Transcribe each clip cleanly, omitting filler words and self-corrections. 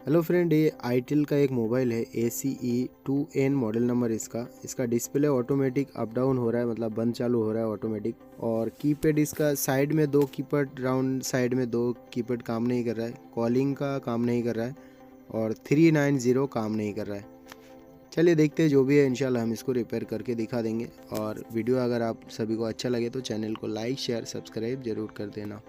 Hello friend, ये itel का एक मोबाइल है ACE2N मॉडल नंबर इसका डिस्प्ले ऑटोमेटिक अप डाउन हो रहा है, मतलब बंद चालू हो रहा है ऑटोमेटिक। और कीपैड इसका साइड में दो कीपैड, राउंड साइड में दो कीपैड काम नहीं कर रहा है, कॉलिंग का काम नहीं कर रहा है और 390 काम नहीं कर रहा है। चलिए देखते हैं, जो भी है इंशाल्लाह हम इसको रिपेयर करके दिखा देंगे। और वीडियो अगर आप सभी को अच्छा लगे तो चैनल को लाइक शेयर सब्सक्राइब ज़रूर कर देना।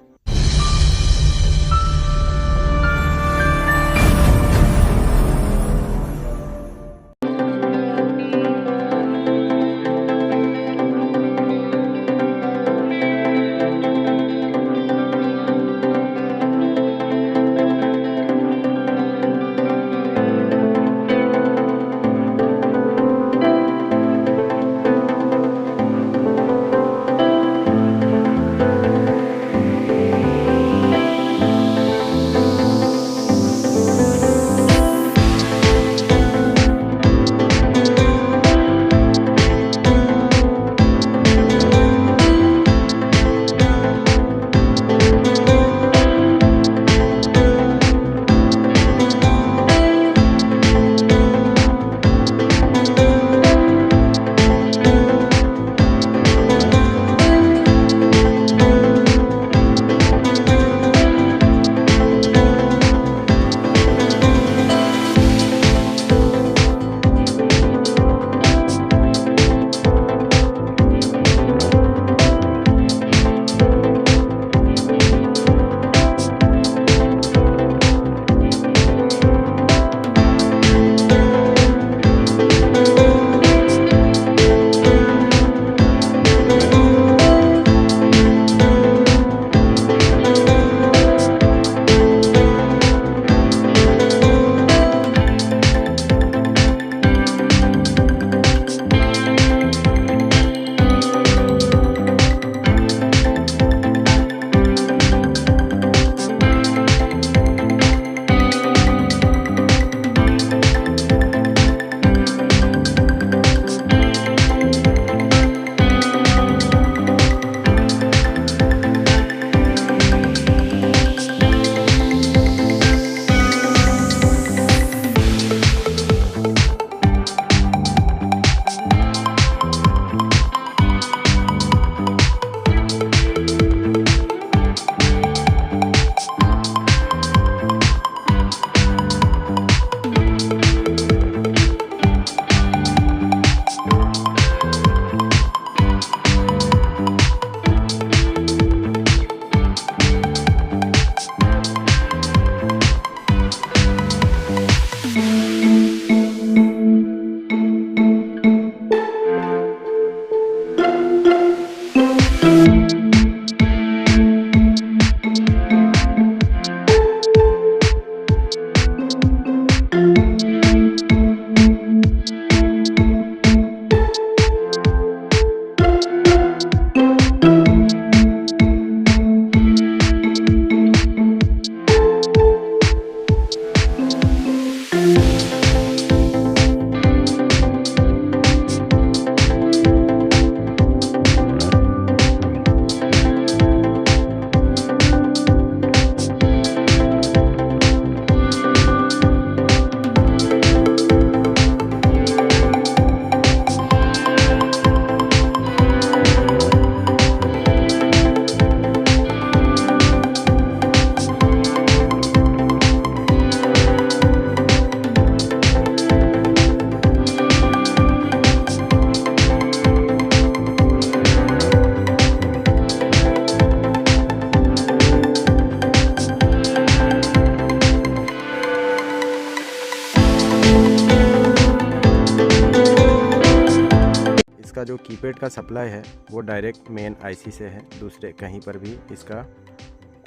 इसका जो कीपैड का सप्लाई है वो डायरेक्ट मेन आईसी से है, दूसरे कहीं पर भी इसका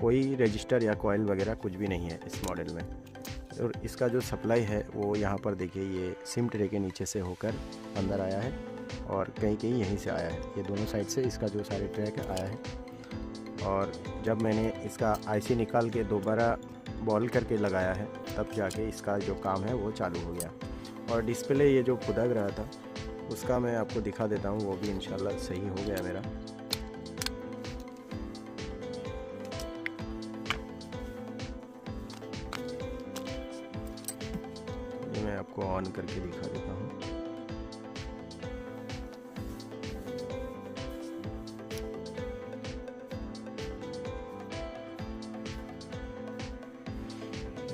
कोई रजिस्टर या कॉइल वगैरह कुछ भी नहीं है इस मॉडल में। और इसका जो सप्लाई है वो यहाँ पर देखिए, ये सिम ट्रे के नीचे से होकर अंदर आया है और कहीं कहीं यहीं से आया है। ये दोनों साइड से इसका जो सारे ट्रैक आया है। और जब मैंने इसका आईसी निकाल के दोबारा बॉल करके लगाया है तब जाके इसका जो काम है वो चालू हो गया। और डिस्प्ले ये जो खुदक रहा था उसका मैं आपको दिखा देता हूँ, वो भी इंशाल्लाह सही हो गया मेरा। इसको ऑन करके दिखा देता हूँ।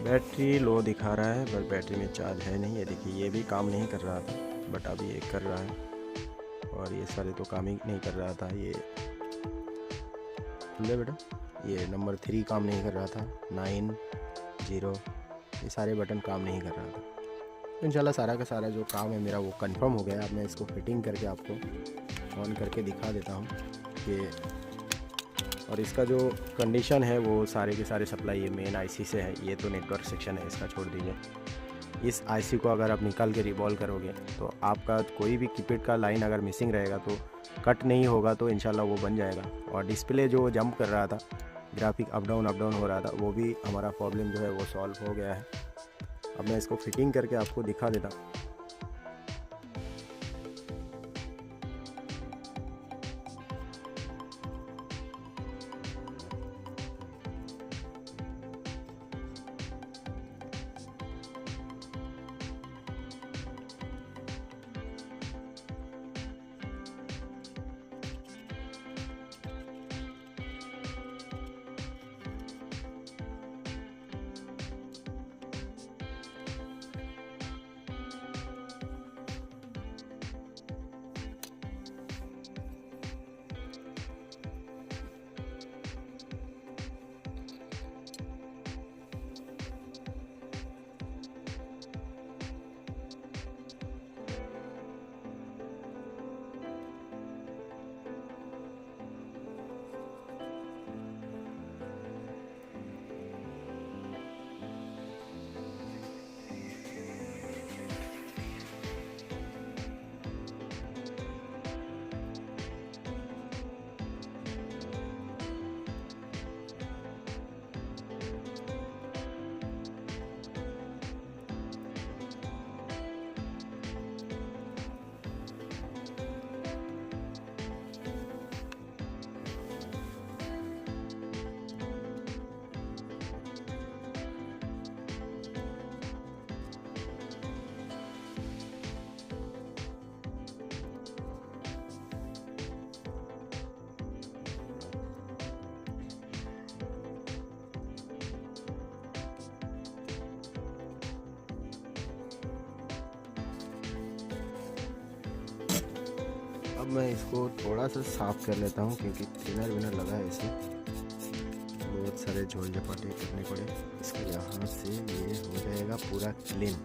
बैटरी लो दिखा रहा है, पर बैटरी में चार्ज है नहीं। ये देखिए, ये भी काम नहीं कर रहा था, बट अभी ये कर रहा है। और ये सारे तो काम ही नहीं कर रहा था। ये ले बेटा, ये नंबर 3 काम नहीं कर रहा था, 9, 0, ये सारे बटन काम नहीं कर रहा था। तो इंशाल्लाह सारा का सारा जो काम है मेरा वो कंफर्म हो गया। अब मैं इसको फिटिंग करके आपको ऑन करके दिखा देता हूँ कि, और इसका जो कंडीशन है वो सारे के सारे सप्लाई ये मेन आईसी से है। ये तो नेटवर्क सेक्शन है, इसका छोड़ दीजिए। इस आईसी को अगर आप निकाल के रिवॉल्व करोगे तो आपका कोई भी कीपैड का लाइन अगर मिसिंग रहेगा तो कट नहीं होगा, तो इंशाल्लाह वो बन जाएगा। और डिस्प्ले जो जंप कर रहा था, ग्राफिक अप डाउन हो रहा था, वो भी हमारा प्रॉब्लम जो है वो सॉल्व हो गया है। अब मैं इसको फिटिंग करके आपको दिखा देता हूँ। अब मैं इसको थोड़ा सा साफ़ कर लेता हूँ, क्योंकि थिनर विनर लगा है इसमें, बहुत सारे झोल झपाटे करने पड़े। इसको यहाँ से ये हो जाएगा पूरा क्लीन।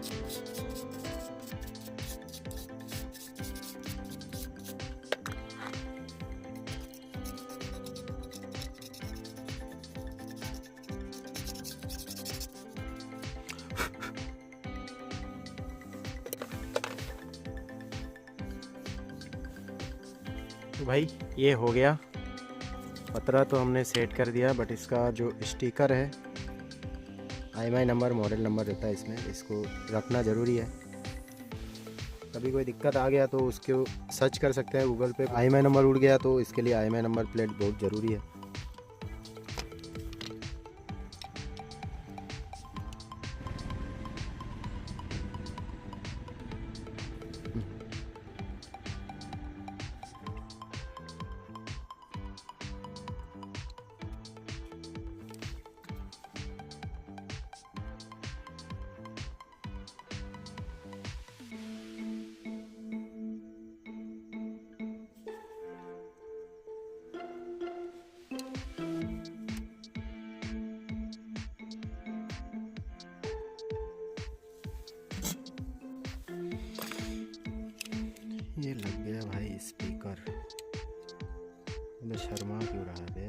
तो भाई ये हो गया, पतरा तो हमने सेट कर दिया, बट इसका जो स्टिकर है IMEI नंबर, मॉडल नंबर रहता है इसमें, इसको रखना ज़रूरी है। कभी कोई दिक्कत आ गया तो उसको सर्च कर सकते हैं गूगल पे। IMEI नंबर उड़ गया तो इसके लिए IMEI नंबर प्लेट बहुत ज़रूरी है। ये लग गया भाई स्पीकर, मैं शर्मा क्यों रहा है?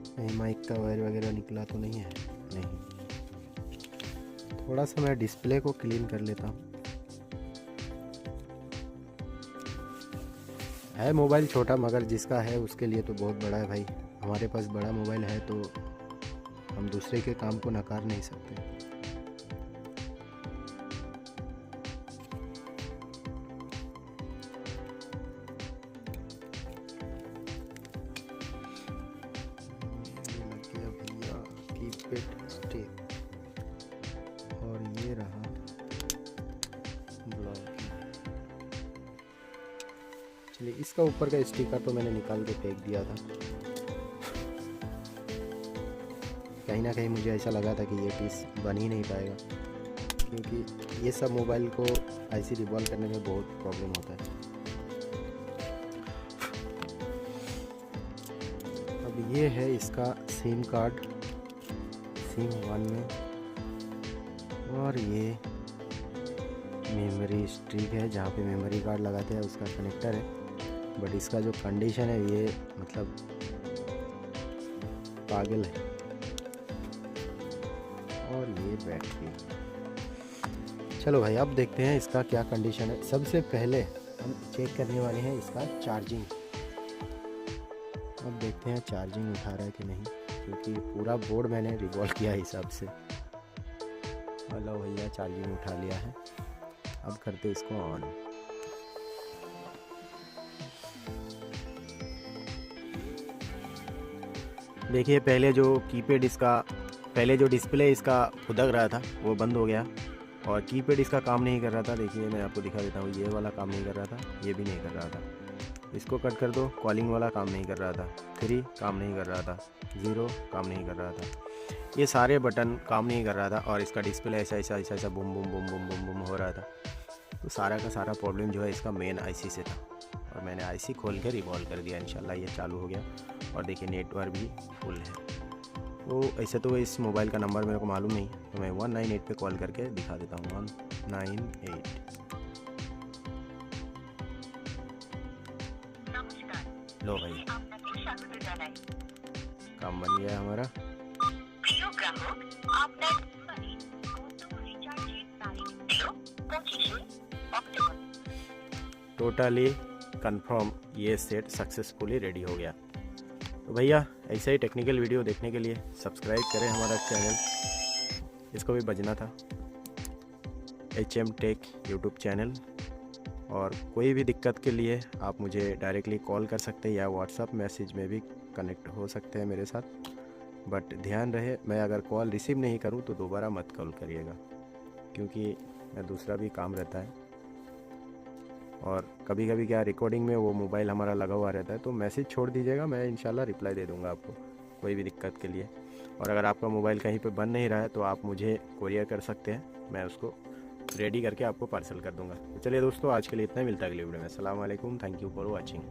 कहीं माइक का वायर वगैरह निकला तो नहीं है? नहीं। थोड़ा सा मैं डिस्प्ले को क्लीन कर लेता हूँ। है मोबाइल छोटा, मगर जिसका है उसके लिए तो बहुत बड़ा है भाई। हमारे पास बड़ा मोबाइल है तो हम दूसरे के काम को नकार नहीं सकते। कीपैड स्टिक, और ये रहा ब्लॉक। चलिए, इसका ऊपर का स्टिकर तो मैंने निकाल के फेंक दिया था। कहीं ना कहीं मुझे ऐसा लगा था कि ये पीस बन ही नहीं पाएगा, क्योंकि ये सब मोबाइल को आईसी रिवॉल्व करने में बहुत प्रॉब्लम होता है। अब ये है इसका सिम कार्ड, सिम 1 में, और ये मेमोरी स्टिक है जहाँ पे मेमोरी कार्ड लगाते हैं, उसका कनेक्टर है। बट इसका जो कंडीशन है ये मतलब पागल है। और ये बैटरी। चलो भाई, अब देखते हैं इसका क्या कंडीशन है। सबसे पहले हम चेक करने वाले हैं इसका चार्जिंग। अब देखते हैं चार्जिंग उठा रहा है कि नहीं, क्योंकि पूरा बोर्ड मैंने रिवॉल्व किया हिसाब से। हेलो भैया, चार्जिंग उठा लिया है। अब करते इसको ऑन। देखिए, पहले जो कीपैड इसका, पहले जो डिस्प्ले इसका फुदक रहा था वो बंद हो गया, और कीपैड इसका काम नहीं कर रहा था। देखिए, मैं आपको दिखा देता हूँ, ये वाला काम नहीं कर रहा था, ये भी नहीं कर रहा था। इसको कट कर दो, कॉलिंग वाला काम नहीं कर रहा था, 3 काम नहीं कर रहा था, 0 काम नहीं कर रहा था, ये सारे बटन काम नहीं कर रहा था, और इसका डिस्प्ले ऐसा ऐसा ऐसा ऐसा boom boom boom boom boom boom हो रहा था। तो सारा का सारा प्रॉब्लम जो है इसका मेन आईसी से था, और मैंने आईसी खोल के रिवॉल्व कर दिया। इंशाल्लाह ये चालू हो गया, और देखिए नेटवर्क भी फुल है। तो ऐसे तो इस मोबाइल का नंबर मेरे को मालूम नहीं, तो मैं 198 पे कॉल करके दिखा देता हूँ। 198। लो भाई, काम बन गया हमारा। टोटली कंफर्म, ये सेट सक्सेसफुली रेडी हो गया। तो भैया, ऐसा ही टेक्निकल वीडियो देखने के लिए सब्सक्राइब करें हमारा चैनल। इसको भी बजना था, HM टेक यूट्यूब चैनल। और कोई भी दिक्कत के लिए आप मुझे डायरेक्टली कॉल कर सकते हैं, या व्हाट्सअप मैसेज में भी कनेक्ट हो सकते हैं मेरे साथ। बट ध्यान रहे, मैं अगर कॉल रिसीव नहीं करूं तो दोबारा मत कॉल करिएगा, क्योंकि मैं दूसरा भी काम रहता है। और कभी कभी क्या, रिकॉर्डिंग में वो मोबाइल हमारा लगा हुआ रहता है, तो मैसेज छोड़ दीजिएगा, मैं इंशाल्लाह रिप्लाई दे दूंगा आपको कोई भी दिक्कत के लिए। और अगर आपका मोबाइल कहीं पे बन नहीं रहा है तो आप मुझे कोरियर कर सकते हैं, मैं उसको रेडी करके आपको पार्सल कर दूंगा। तो चलिए दोस्तों, आज के लिए इतना ही, मिलता है अगली वीडियो में। अस्सलाम वालेकुम, थैंक यू फॉर वॉचिंग।